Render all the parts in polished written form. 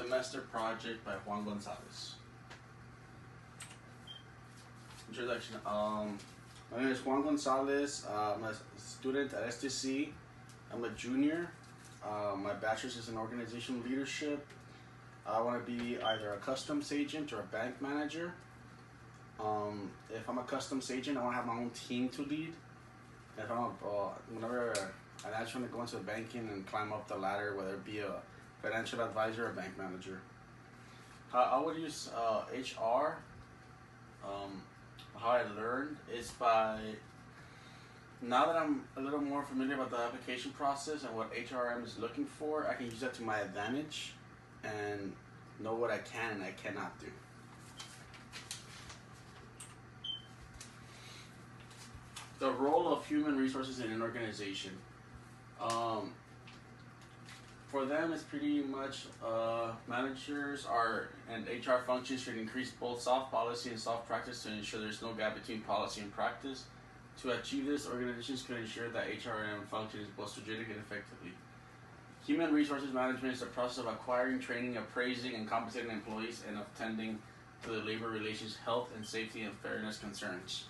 Semester Project by Juan Gonzalez. Introduction. My name is Juan Gonzalez. I'm a student at STC. I'm a junior. My bachelor's is in organizational leadership. I want to be either a customs agent or a bank manager. If I'm a customs agent, I want to have my own team to lead. If I'm whenever I just want to go into the banking and climb up the ladder, whether it be a financial advisor or a bank manager. I would use HR. How I learned is by, now that I'm a little more familiar with the application process and what HRM is looking for, I can use that to my advantage and know what I can and I cannot do. The role of human resources in an organization. For them, it's pretty much managers and HR functions should increase both soft policy and soft practice to ensure there's no gap between policy and practice. To achieve this, organizations could ensure that HRM functions both strategically and effectively. Human resources management is the process of acquiring, training, appraising, and compensating employees and attending to the labor relations, health and safety and fairness concerns.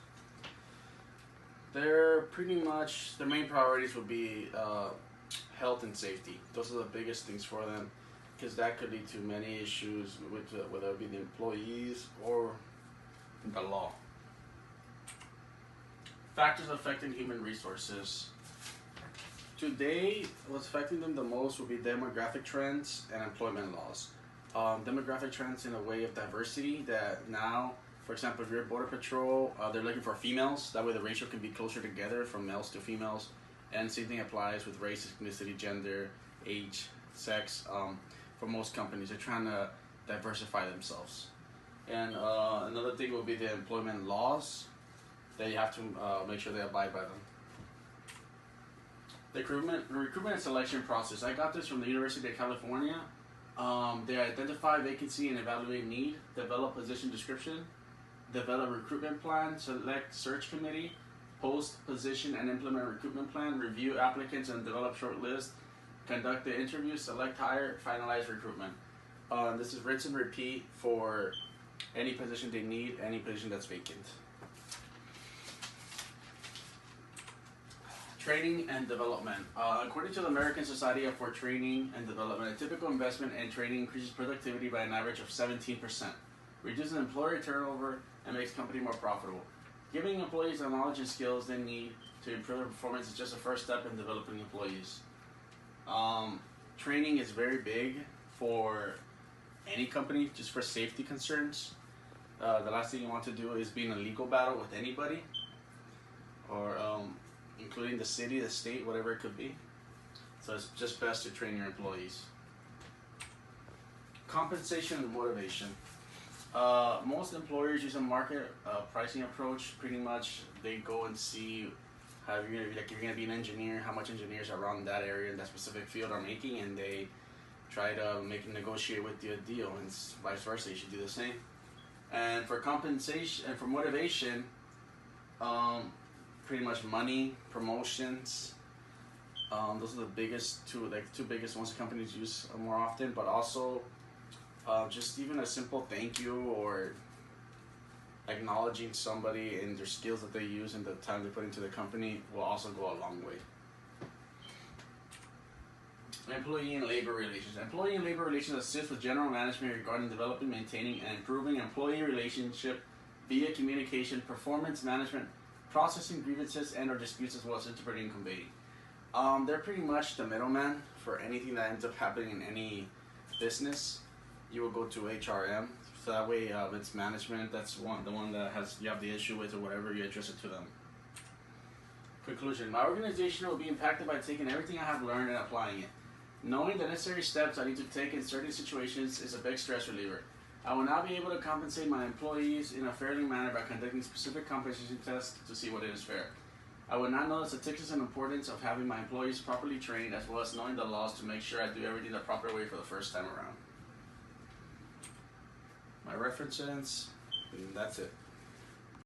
They're pretty much, the main priorities would be health and safety. Those are the biggest things for them, because that could lead to many issues, with whether it be the employees or the law. Factors affecting human resources. Today, what's affecting them the most will be demographic trends and employment laws. Demographic trends in a way of diversity that now, for example, if you're at Border Patrol, they're looking for females. That way the ratio can be closer together from males to females. And same thing applies with race, ethnicity, gender, age, sex. For most companies, they're trying to diversify themselves. And another thing will be the employment laws. They have to make sure they abide by them. The recruitment and selection process. I got this from the University of California. They identify vacancy and evaluate need, develop position description, develop recruitment plan, select search committee, post position and implement recruitment plan, review applicants and develop short list, conduct the interview, select hire, finalize recruitment. This is rinse and repeat for any position they need, any position that's vacant. Training and development. According to the American Society for Training and Development, a typical investment in training increases productivity by an average of 17%, reduces employer turnover, and makes company more profitable. Giving employees the knowledge and skills they need to improve their performance is just a first step in developing employees. Training is very big for any company, just for safety concerns. The last thing you want to do is be in a legal battle with anybody, or including the city, the state, whatever it could be. So it's just best to train your employees. Compensation and motivation. Most employers use a market pricing approach. Pretty much they go and see how you're gonna be, like if you're gonna be an engineer, how much engineers around that area in that specific field are making, and they try to negotiate with you a deal, and vice versa. You should do the same. And for compensation and for motivation, pretty much money, promotions. Those are the biggest two biggest ones companies use more often, but also just even a simple thank you or acknowledging somebody and their skills that they use and the time they put into the company will also go a long way. Employee and labor relations. Employee and labor relations assist with general management regarding developing, maintaining, and improving employee relationship via communication, performance management, processing grievances and or disputes, as well as interpreting and conveying. They're pretty much the middleman for anything that ends up happening in any business. You will go to HRM, so that way it's management. That's the one that you have the issue with or whatever. You address it to them. Conclusion: my organization will be impacted by taking everything I have learned and applying it. Knowing the necessary steps I need to take in certain situations is a big stress reliever. I will now be able to compensate my employees in a fairly manner by conducting specific compensation tests to see what is fair. I will now know the statistics and importance of having my employees properly trained, as well as knowing the laws to make sure I do everything the proper way for the first time around. My references, and that's it.